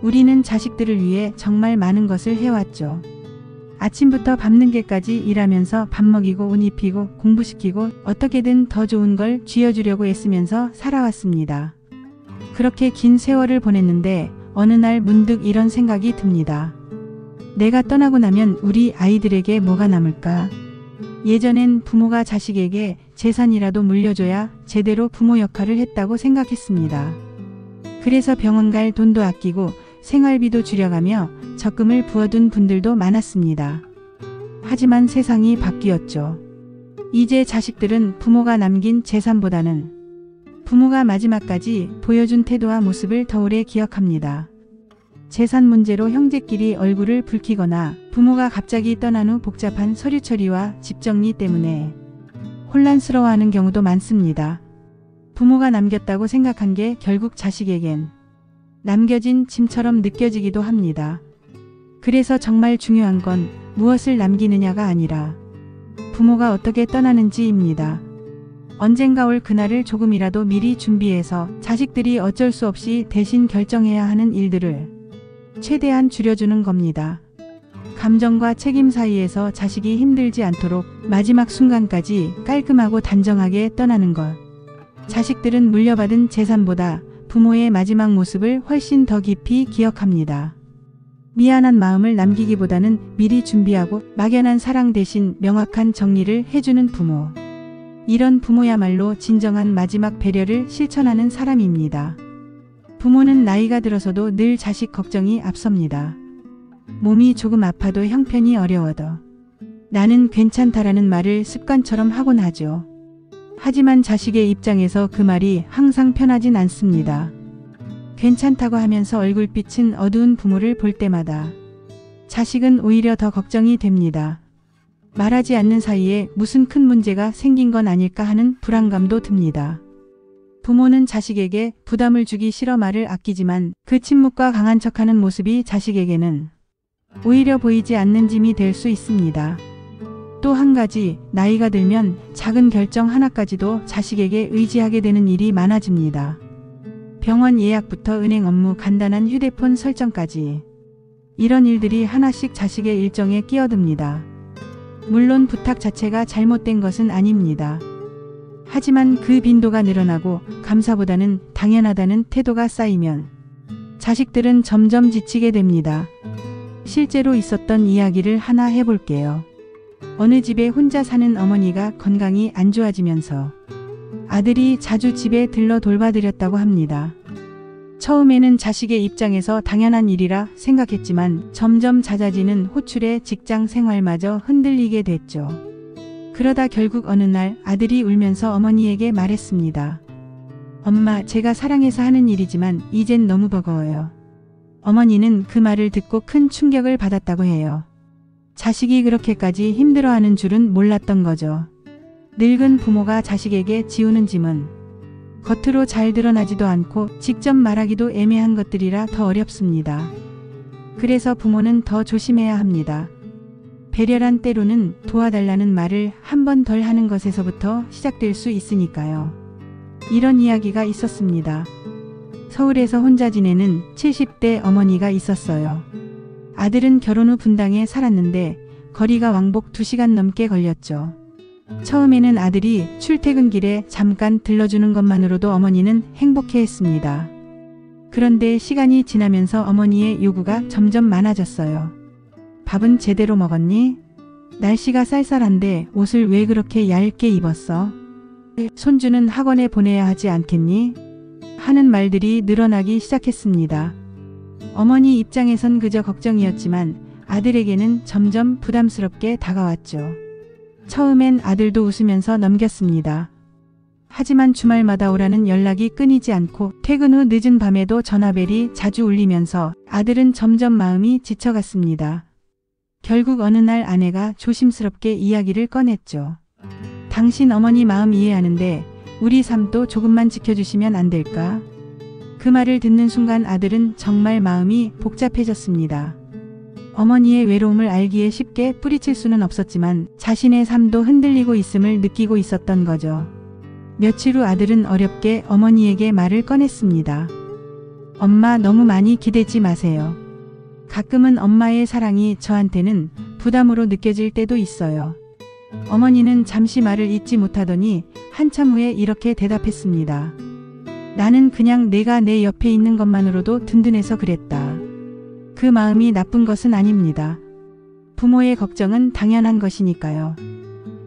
우리는 자식들을 위해 정말 많은 것을 해왔죠. 아침부터 밤늦게까지 일하면서 밥 먹이고 옷 입히고 공부시키고 어떻게든 더 좋은 걸 쥐어주려고 애쓰면서 살아왔습니다. 그렇게 긴 세월을 보냈는데 어느 날 문득 이런 생각이 듭니다. 내가 떠나고 나면 우리 아이들에게 뭐가 남을까? 예전엔 부모가 자식에게 재산이라도 물려줘야 제대로 부모 역할을 했다고 생각했습니다. 그래서 병원 갈 돈도 아끼고 생활비도 줄여가며 적금을 부어둔 분들도 많았습니다. 하지만 세상이 바뀌었죠. 이제 자식들은 부모가 남긴 재산보다는 부모가 마지막까지 보여준 태도와 모습을 더 오래 기억합니다. 재산 문제로 형제끼리 얼굴을 붉히거나 부모가 갑자기 떠난 후 복잡한 서류 처리와 집 정리 때문에 혼란스러워하는 경우도 많습니다. 부모가 남겼다고 생각한 게 결국 자식에겐 남겨진 짐처럼 느껴지기도 합니다. 그래서 정말 중요한 건 무엇을 남기느냐가 아니라 부모가 어떻게 떠나는지입니다. 언젠가 올 그날을 조금이라도 미리 준비해서 자식들이 어쩔 수 없이 대신 결정해야 하는 일들을 최대한 줄여주는 겁니다. 감정과 책임 사이에서 자식이 힘들지 않도록 마지막 순간까지 깔끔하고 단정하게 떠나는 것. 자식들은 물려받은 재산보다 부모의 마지막 모습을 훨씬 더 깊이 기억합니다. 미안한 마음을 남기기보다는 미리 준비하고 막연한 사랑 대신 명확한 정리를 해주는 부모. 이런 부모야말로 진정한 마지막 배려를 실천하는 사람입니다. 부모는 나이가 들어서도 늘 자식 걱정이 앞섭니다. 몸이 조금 아파도 형편이 어려워도 나는 괜찮다라는 말을 습관처럼 하곤 하죠. 하지만 자식의 입장에서 그 말이 항상 편하진 않습니다. 괜찮다고 하면서 얼굴빛은 어두운 부모를 볼 때마다 자식은 오히려 더 걱정이 됩니다. 말하지 않는 사이에 무슨 큰 문제가 생긴 건 아닐까 하는 불안감도 듭니다. 부모는 자식에게 부담을 주기 싫어 말을 아끼지만 그 침묵과 강한 척하는 모습이 자식에게는 오히려 보이지 않는 짐이 될 수 있습니다. 또 한 가지, 나이가 들면 작은 결정 하나까지도 자식에게 의지하게 되는 일이 많아집니다. 병원 예약부터 은행 업무, 간단한 휴대폰 설정까지 이런 일들이 하나씩 자식의 일정에 끼어듭니다. 물론 부탁 자체가 잘못된 것은 아닙니다. 하지만 그 빈도가 늘어나고 감사보다는 당연하다는 태도가 쌓이면 자식들은 점점 지치게 됩니다. 실제로 있었던 이야기를 하나 해볼게요. 어느 집에 혼자 사는 어머니가 건강이 안 좋아지면서 아들이 자주 집에 들러 돌봐드렸다고 합니다. 처음에는 자식의 입장에서 당연한 일이라 생각했지만 점점 잦아지는 호출에 직장 생활마저 흔들리게 됐죠. 그러다 결국 어느 날 아들이 울면서 어머니에게 말했습니다. 엄마, 제가 사랑해서 하는 일이지만 이젠 너무 버거워요. 어머니는 그 말을 듣고 큰 충격을 받았다고 해요. 자식이 그렇게까지 힘들어하는 줄은 몰랐던 거죠. 늙은 부모가 자식에게 지우는 짐은 겉으로 잘 드러나지도 않고 직접 말하기도 애매한 것들이라 더 어렵습니다. 그래서 부모는 더 조심해야 합니다. 배려란 때로는 도와달라는 말을 한 번 덜 하는 것에서부터 시작될 수 있으니까요. 이런 이야기가 있었습니다. 서울에서 혼자 지내는 70대 어머니가 있었어요. 아들은 결혼 후 분당에 살았는데 거리가 왕복 2시간 넘게 걸렸죠. 처음에는 아들이 출퇴근길에 잠깐 들러주는 것만으로도 어머니는 행복해했습니다. 그런데 시간이 지나면서 어머니의 요구가 점점 많아졌어요. 밥은 제대로 먹었니? 날씨가 쌀쌀한데 옷을 왜 그렇게 얇게 입었어? 손주는 학원에 보내야 하지 않겠니? 하는 말들이 늘어나기 시작했습니다. 어머니 입장에선 그저 걱정이었지만 아들에게는 점점 부담스럽게 다가왔죠. 처음엔 아들도 웃으면서 넘겼습니다. 하지만 주말마다 오라는 연락이 끊이지 않고 퇴근 후 늦은 밤에도 전화벨이 자주 울리면서 아들은 점점 마음이 지쳐갔습니다. 결국 어느 날 아내가 조심스럽게 이야기를 꺼냈죠. 당신 어머니 마음 이해하는데 우리 삶도 조금만 지켜주시면 안 될까? 그 말을 듣는 순간 아들은 정말 마음이 복잡해졌습니다. 어머니의 외로움을 알기에 쉽게 뿌리칠 수는 없었지만 자신의 삶도 흔들리고 있음을 느끼고 있었던 거죠. 며칠 후 아들은 어렵게 어머니에게 말을 꺼냈습니다. 엄마 너무 많이 기대지 마세요. 가끔은 엄마의 사랑이 저한테는 부담으로 느껴질 때도 있어요. 어머니는 잠시 말을 잇지 못하더니 한참 후에 이렇게 대답했습니다. 나는 그냥 내가 내 옆에 있는 것만으로도 든든해서 그랬다. 그 마음이 나쁜 것은 아닙니다. 부모의 걱정은 당연한 것이니까요.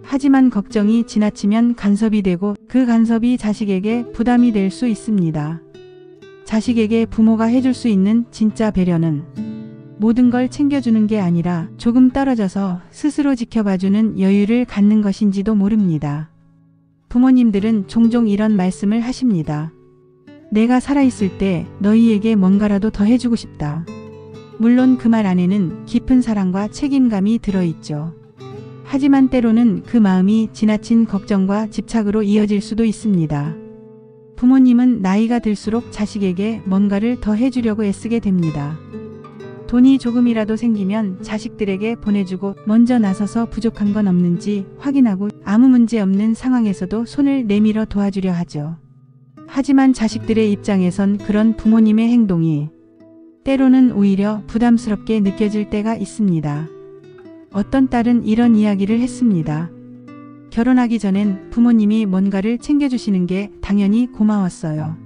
하지만 걱정이 지나치면 간섭이 되고 그 간섭이 자식에게 부담이 될 수 있습니다. 자식에게 부모가 해줄 수 있는 진짜 배려는 모든 걸 챙겨주는 게 아니라 조금 떨어져서 스스로 지켜봐주는 여유를 갖는 것인지도 모릅니다. 부모님들은 종종 이런 말씀을 하십니다. 내가 살아있을 때 너희에게 뭔가라도 더 해주고 싶다. 물론 그 말 안에는 깊은 사랑과 책임감이 들어있죠. 하지만 때로는 그 마음이 지나친 걱정과 집착으로 이어질 수도 있습니다. 부모님은 나이가 들수록 자식에게 뭔가를 더 해주려고 애쓰게 됩니다. 돈이 조금이라도 생기면 자식들에게 보내주고 먼저 나서서 부족한 건 없는지 확인하고 아무 문제 없는 상황에서도 손을 내밀어 도와주려 하죠. 하지만 자식들의 입장에선 그런 부모님의 행동이 때로는 오히려 부담스럽게 느껴질 때가 있습니다. 어떤 딸은 이런 이야기를 했습니다. 결혼하기 전엔 부모님이 뭔가를 챙겨주시는 게 당연히 고마웠어요.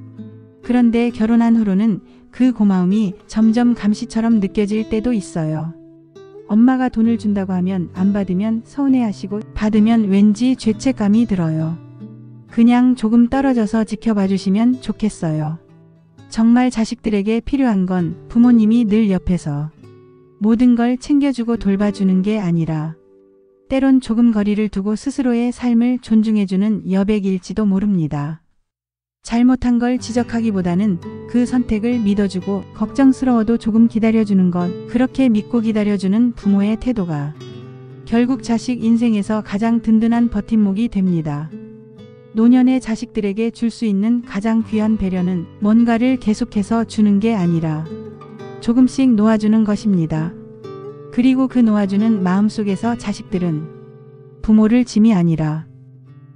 그런데 결혼한 후로는 그 고마움이 점점 감시처럼 느껴질 때도 있어요. 엄마가 돈을 준다고 하면 안 받으면 서운해하시고 받으면 왠지 죄책감이 들어요. 그냥 조금 떨어져서 지켜봐 주시면 좋겠어요. 정말 자식들에게 필요한 건 부모님이 늘 옆에서 모든 걸 챙겨주고 돌봐주는 게 아니라 때론 조금 거리를 두고 스스로의 삶을 존중해주는 여백일지도 모릅니다. 잘못한 걸 지적하기보다는 그 선택을 믿어주고 걱정스러워도 조금 기다려주는 것, 그렇게 믿고 기다려주는 부모의 태도가 결국 자식 인생에서 가장 든든한 버팀목이 됩니다. 노년의 자식들에게 줄 수 있는 가장 귀한 배려는 뭔가를 계속해서 주는 게 아니라 조금씩 놓아주는 것입니다. 그리고 그 놓아주는 마음속에서 자식들은 부모를 짐이 아니라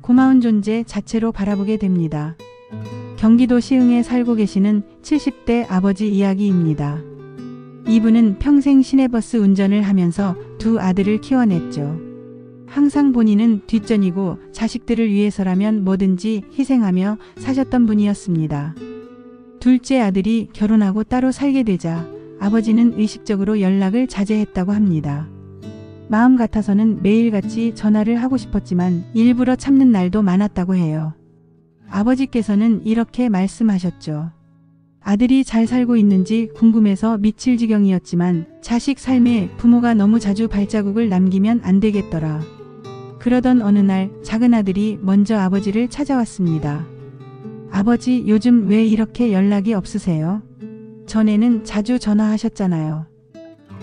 고마운 존재 자체로 바라보게 됩니다. 경기도 시흥에 살고 계시는 70대 아버지 이야기입니다. 이분은 평생 시내버스 운전을 하면서 두 아들을 키워냈죠. 항상 본인은 뒷전이고 자식들을 위해서라면 뭐든지 희생하며 사셨던 분이었습니다. 둘째 아들이 결혼하고 따로 살게 되자 아버지는 의식적으로 연락을 자제했다고 합니다. 마음 같아서는 매일같이 전화를 하고 싶었지만 일부러 참는 날도 많았다고 해요. 아버지께서는 이렇게 말씀하셨죠. 아들이 잘 살고 있는지 궁금해서 미칠 지경이었지만 자식 삶에 부모가 너무 자주 발자국을 남기면 안 되겠더라. 그러던 어느 날 작은 아들이 먼저 아버지를 찾아왔습니다. 아버지, 요즘 왜 이렇게 연락이 없으세요? 전에는 자주 전화하셨잖아요.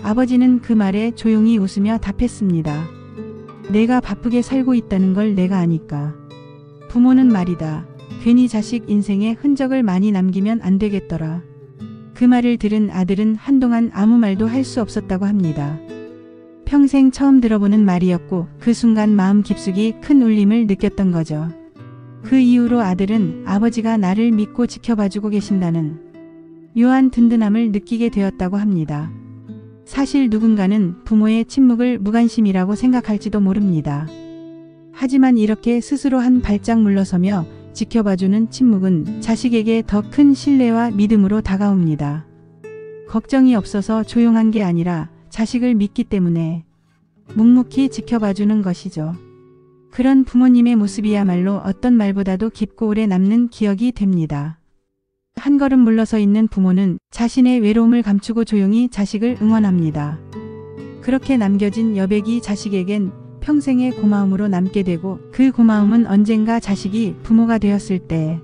아버지는 그 말에 조용히 웃으며 답했습니다. 내가 바쁘게 살고 있다는 걸 내가 아니까. 부모는 말이다. 괜히 자식 인생에 흔적을 많이 남기면 안 되겠더라. 그 말을 들은 아들은 한동안 아무 말도 할 수 없었다고 합니다. 평생 처음 들어보는 말이었고 그 순간 마음 깊숙이 큰 울림을 느꼈던 거죠. 그 이후로 아들은 아버지가 나를 믿고 지켜봐주고 계신다는 묘한 든든함을 느끼게 되었다고 합니다. 사실 누군가는 부모의 침묵을 무관심이라고 생각할지도 모릅니다. 하지만 이렇게 스스로 한 발짝 물러서며 지켜봐주는 침묵은 자식에게 더 큰 신뢰와 믿음으로 다가옵니다. 걱정이 없어서 조용한 게 아니라 자식을 믿기 때문에 묵묵히 지켜봐주는 것이죠. 그런 부모님의 모습이야말로 어떤 말보다도 깊고 오래 남는 기억이 됩니다. 한 걸음 물러서 있는 부모는 자신의 외로움을 감추고 조용히 자식을 응원합니다. 그렇게 남겨진 여백이 자식에겐 평생의 고마움으로 남게 되고 그 고마움은 언젠가 자식이 부모가 되었을 때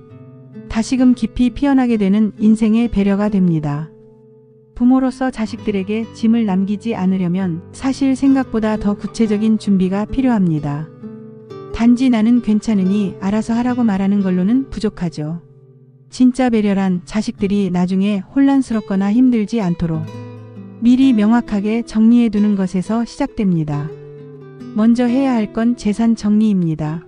다시금 깊이 피어나게 되는 인생의 배려가 됩니다. 부모로서 자식들에게 짐을 남기지 않으려면 사실 생각보다 더 구체적인 준비가 필요합니다. 단지 나는 괜찮으니 알아서 하라고 말하는 걸로는 부족하죠. 진짜 배려란 자식들이 나중에 혼란스럽거나 힘들지 않도록 미리 명확하게 정리해두는 것에서 시작됩니다. 먼저 해야 할 건 재산 정리입니다.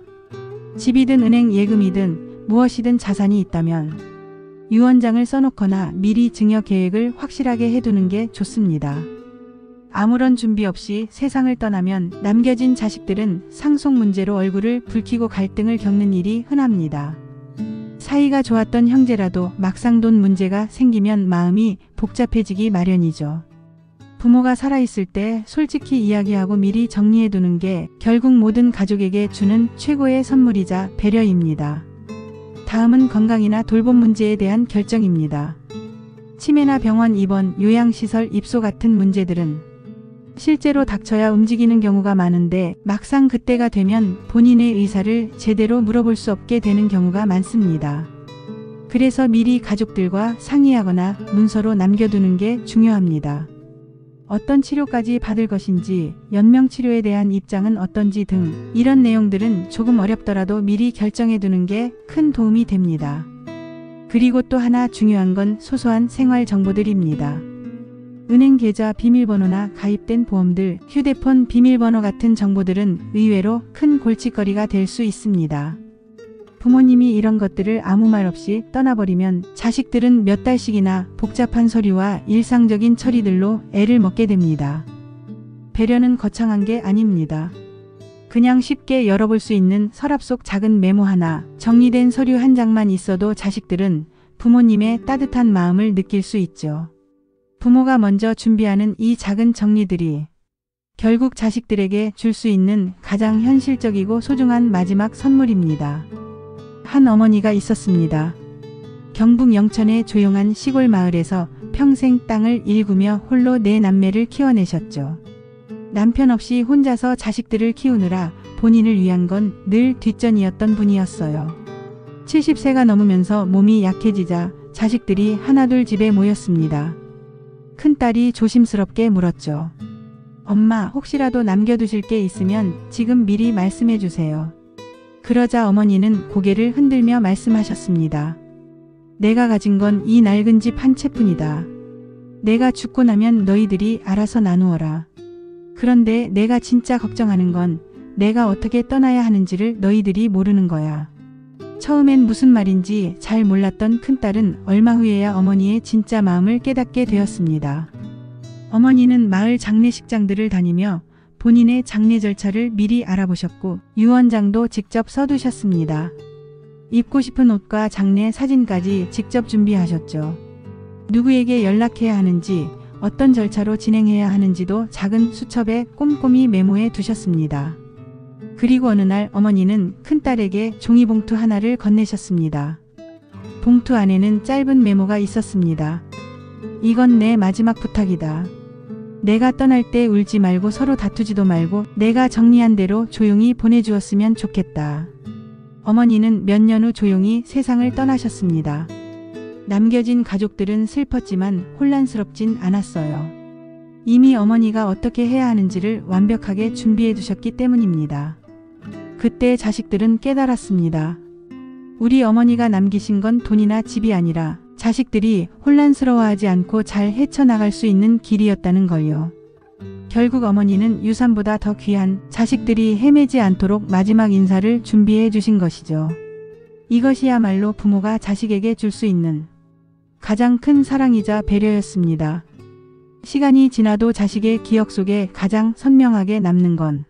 집이든 은행 예금이든 무엇이든 자산이 있다면 유언장을 써놓거나 미리 증여 계획을 확실하게 해두는 게 좋습니다. 아무런 준비 없이 세상을 떠나면 남겨진 자식들은 상속 문제로 얼굴을 붉히고 갈등을 겪는 일이 흔합니다. 사이가 좋았던 형제라도 막상 돈 문제가 생기면 마음이 복잡해지기 마련이죠. 부모가 살아있을 때 솔직히 이야기하고 미리 정리해두는 게 결국 모든 가족에게 주는 최고의 선물이자 배려입니다. 다음은 건강이나 돌봄 문제에 대한 결정입니다. 치매나 병원 입원, 요양시설 입소 같은 문제들은 실제로 닥쳐야 움직이는 경우가 많은데 막상 그때가 되면 본인의 의사를 제대로 물어볼 수 없게 되는 경우가 많습니다. 그래서 미리 가족들과 상의하거나 문서로 남겨두는 게 중요합니다. 어떤 치료까지 받을 것인지, 연명치료에 대한 입장은 어떤지 등 이런 내용들은 조금 어렵더라도 미리 결정해두는 게 큰 도움이 됩니다. 그리고 또 하나 중요한 건 소소한 생활 정보들입니다. 은행 계좌 비밀번호나 가입된 보험들, 휴대폰 비밀번호 같은 정보들은 의외로 큰 골칫거리가 될 수 있습니다. 부모님이 이런 것들을 아무 말 없이 떠나버리면 자식들은 몇 달씩이나 복잡한 서류와 일상적인 처리들로 애를 먹게 됩니다. 배려는 거창한 게 아닙니다. 그냥 쉽게 열어볼 수 있는 서랍 속 작은 메모 하나, 정리된 서류 한 장만 있어도 자식들은 부모님의 따뜻한 마음을 느낄 수 있죠. 부모가 먼저 준비하는 이 작은 정리들이 결국 자식들에게 줄 수 있는 가장 현실적이고 소중한 마지막 선물입니다. 한 어머니가 있었습니다. 경북 영천의 조용한 시골 마을에서 평생 땅을 일구며 홀로 네 남매를 키워내셨죠. 남편 없이 혼자서 자식들을 키우느라 본인을 위한 건 늘 뒷전이었던 분이었어요. 70세가 넘으면서 몸이 약해지자 자식들이 하나둘 집에 모였습니다. 큰딸이 조심스럽게 물었죠. 엄마, 혹시라도 남겨두실 게 있으면 지금 미리 말씀해 주세요. 그러자 어머니는 고개를 흔들며 말씀하셨습니다. 내가 가진 건 이 낡은 집 한 채뿐이다. 내가 죽고 나면 너희들이 알아서 나누어라. 그런데 내가 진짜 걱정하는 건 내가 어떻게 떠나야 하는지를 너희들이 모르는 거야. 처음엔 무슨 말인지 잘 몰랐던 큰딸은 얼마 후에야 어머니의 진짜 마음을 깨닫게 되었습니다. 어머니는 마을 장례식장들을 다니며 본인의 장례 절차를 미리 알아보셨고 유언장도 직접 써두셨습니다. 입고 싶은 옷과 장례 사진까지 직접 준비하셨죠. 누구에게 연락해야 하는지, 어떤 절차로 진행해야 하는지도 작은 수첩에 꼼꼼히 메모해 두셨습니다. 그리고 어느 날 어머니는 큰딸에게 종이봉투 하나를 건네셨습니다. 봉투 안에는 짧은 메모가 있었습니다. 이건 내 마지막 부탁이다. 내가 떠날 때 울지 말고 서로 다투지도 말고 내가 정리한 대로 조용히 보내주었으면 좋겠다. 어머니는 몇 년 후 조용히 세상을 떠나셨습니다. 남겨진 가족들은 슬펐지만 혼란스럽진 않았어요. 이미 어머니가 어떻게 해야 하는지를 완벽하게 준비해 두셨기 때문입니다. 그때 자식들은 깨달았습니다. 우리 어머니가 남기신 건 돈이나 집이 아니라 자식들이 혼란스러워하지 않고 잘 헤쳐나갈 수 있는 길이었다는 걸요. 결국 어머니는 유산보다 더 귀한 자식들이 헤매지 않도록 마지막 인사를 준비해 주신 것이죠. 이것이야말로 부모가 자식에게 줄 수 있는 가장 큰 사랑이자 배려였습니다. 시간이 지나도 자식의 기억 속에 가장 선명하게 남는 건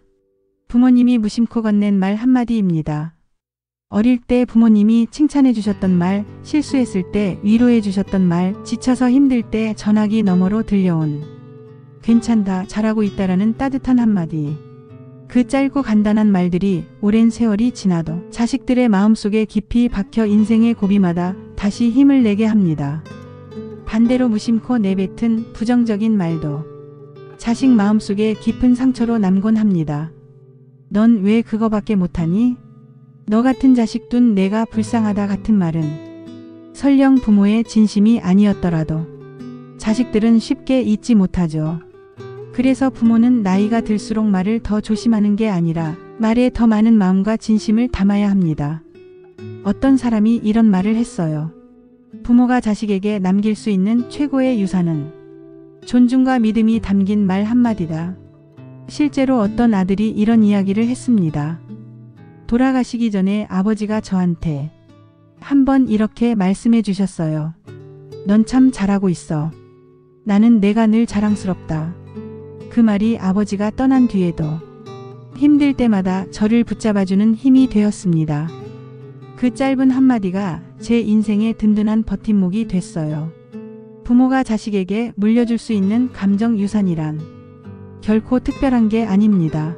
부모님이 무심코 건넨 말 한마디입니다. 어릴 때 부모님이 칭찬해 주셨던 말, 실수했을 때 위로해 주셨던 말, 지쳐서 힘들 때 전화기 너머로 들려온 괜찮다, 잘하고 있다라는 따뜻한 한마디. 그 짧고 간단한 말들이 오랜 세월이 지나도 자식들의 마음속에 깊이 박혀 인생의 고비마다 다시 힘을 내게 합니다. 반대로 무심코 내뱉은 부정적인 말도 자식 마음속에 깊은 상처로 남곤 합니다. 넌 왜 그거밖에 못하니? 너 같은 자식 둔 내가 불쌍하다 같은 말은 설령 부모의 진심이 아니었더라도 자식들은 쉽게 잊지 못하죠. 그래서 부모는 나이가 들수록 말을 더 조심하는 게 아니라 말에 더 많은 마음과 진심을 담아야 합니다. 어떤 사람이 이런 말을 했어요. 부모가 자식에게 남길 수 있는 최고의 유산은 존중과 믿음이 담긴 말 한마디다. 실제로 어떤 아들이 이런 이야기를 했습니다. 돌아가시기 전에 아버지가 저한테 한 번 이렇게 말씀해 주셨어요. 넌 참 잘하고 있어. 나는 내가 늘 자랑스럽다. 그 말이 아버지가 떠난 뒤에도 힘들 때마다 저를 붙잡아주는 힘이 되었습니다. 그 짧은 한마디가 제 인생의 든든한 버팀목이 됐어요. 부모가 자식에게 물려줄 수 있는 감정 유산이란 결코 특별한 게 아닙니다.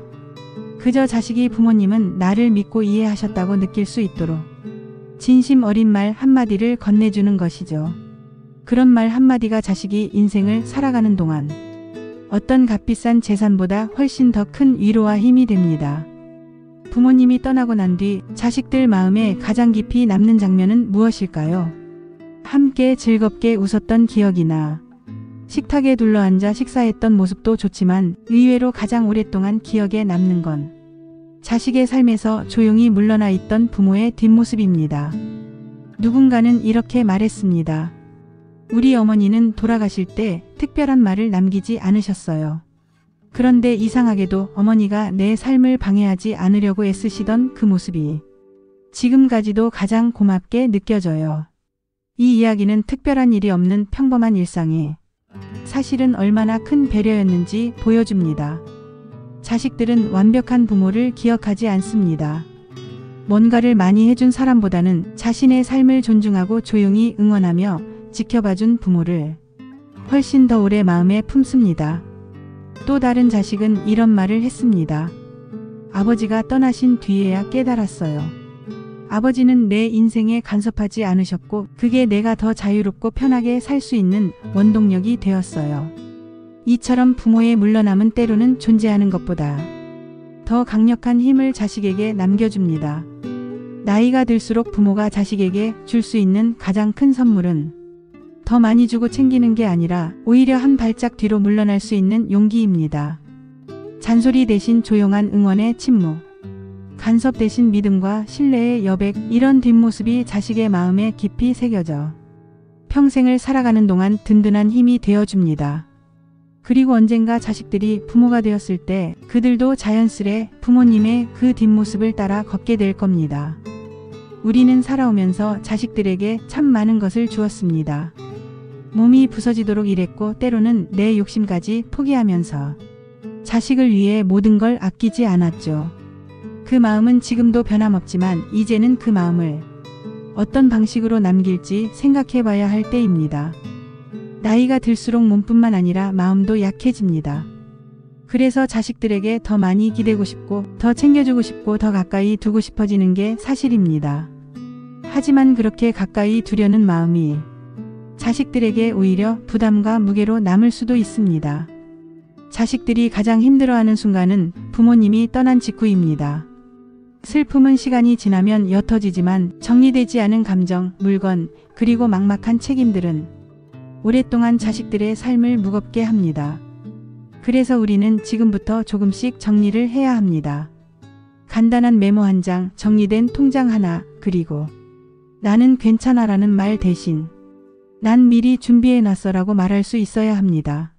그저 자식이 부모님은 나를 믿고 이해하셨다고 느낄 수 있도록 진심 어린 말 한마디를 건네주는 것이죠. 그런 말 한마디가 자식이 인생을 살아가는 동안 어떤 값비싼 재산보다 훨씬 더 큰 위로와 힘이 됩니다. 부모님이 떠나고 난 뒤 자식들 마음에 가장 깊이 남는 장면은 무엇일까요? 함께 즐겁게 웃었던 기억이나 식탁에 둘러앉아 식사했던 모습도 좋지만 의외로 가장 오랫동안 기억에 남는 건 자식의 삶에서 조용히 물러나 있던 부모의 뒷모습입니다. 누군가는 이렇게 말했습니다. 우리 어머니는 돌아가실 때 특별한 말을 남기지 않으셨어요. 그런데 이상하게도 어머니가 내 삶을 방해하지 않으려고 애쓰시던 그 모습이 지금까지도 가장 고맙게 느껴져요. 이 이야기는 특별한 일이 없는 평범한 일상이 사실은 얼마나 큰 배려였는지 보여줍니다. 자식들은 완벽한 부모를 기억하지 않습니다. 뭔가를 많이 해준 사람보다는 자신의 삶을 존중하고 조용히 응원하며 지켜봐준 부모를 훨씬 더 오래 마음에 품습니다. 또 다른 자식은 이런 말을 했습니다. 아버지가 떠나신 뒤에야 깨달았어요. 아버지는 내 인생에 간섭하지 않으셨고 그게 내가 더 자유롭고 편하게 살 수 있는 원동력이 되었어요. 이처럼 부모의 물러남은 때로는 존재하는 것보다 더 강력한 힘을 자식에게 남겨줍니다. 나이가 들수록 부모가 자식에게 줄 수 있는 가장 큰 선물은 더 많이 주고 챙기는 게 아니라 오히려 한 발짝 뒤로 물러날 수 있는 용기입니다. 잔소리 대신 조용한 응원의 침묵, 간섭 대신 믿음과 신뢰의 여백, 이런 뒷모습이 자식의 마음에 깊이 새겨져 평생을 살아가는 동안 든든한 힘이 되어줍니다. 그리고 언젠가 자식들이 부모가 되었을 때 그들도 자연스레 부모님의 그 뒷모습을 따라 걷게 될 겁니다. 우리는 살아오면서 자식들에게 참 많은 것을 주었습니다. 몸이 부서지도록 일했고 때로는 내 욕심까지 포기하면서 자식을 위해 모든 걸 아끼지 않았죠. 그 마음은 지금도 변함없지만 이제는 그 마음을 어떤 방식으로 남길지 생각해 봐야 할 때입니다. 나이가 들수록 몸뿐만 아니라 마음도 약해집니다. 그래서 자식들에게 더 많이 기대고 싶고 더 챙겨주고 싶고 더 가까이 두고 싶어지는 게 사실입니다. 하지만 그렇게 가까이 두려는 마음이 자식들에게 오히려 부담과 무게로 남을 수도 있습니다. 자식들이 가장 힘들어하는 순간은 부모님이 떠난 직후입니다. 슬픔은 시간이 지나면 옅어지지만 정리되지 않은 감정, 물건, 그리고 막막한 책임들은 오랫동안 자식들의 삶을 무겁게 합니다. 그래서 우리는 지금부터 조금씩 정리를 해야 합니다. 간단한 메모 한 장, 정리된 통장 하나, 그리고 나는 괜찮아라는 말 대신 난 미리 준비해놨어라고 말할 수 있어야 합니다.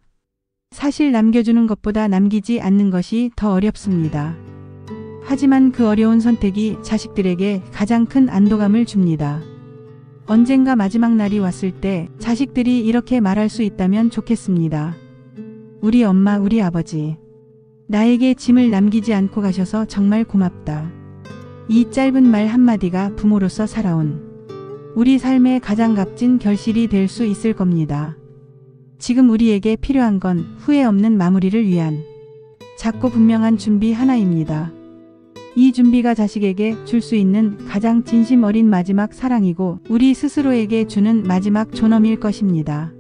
사실 남겨주는 것보다 남기지 않는 것이 더 어렵습니다. 하지만 그 어려운 선택이 자식들에게 가장 큰 안도감을 줍니다. 언젠가 마지막 날이 왔을 때 자식들이 이렇게 말할 수 있다면 좋겠습니다. 우리 엄마, 우리 아버지. 나에게 짐을 남기지 않고 가셔서 정말 고맙다. 이 짧은 말 한마디가 부모로서 살아온 우리 삶의 가장 값진 결실이 될 수 있을 겁니다. 지금 우리에게 필요한 건 후회 없는 마무리를 위한 작고 분명한 준비 하나입니다. 이 준비가 자식에게 줄 수 있는 가장 진심 어린 마지막 사랑이고 우리 스스로에게 주는 마지막 존엄일 것입니다.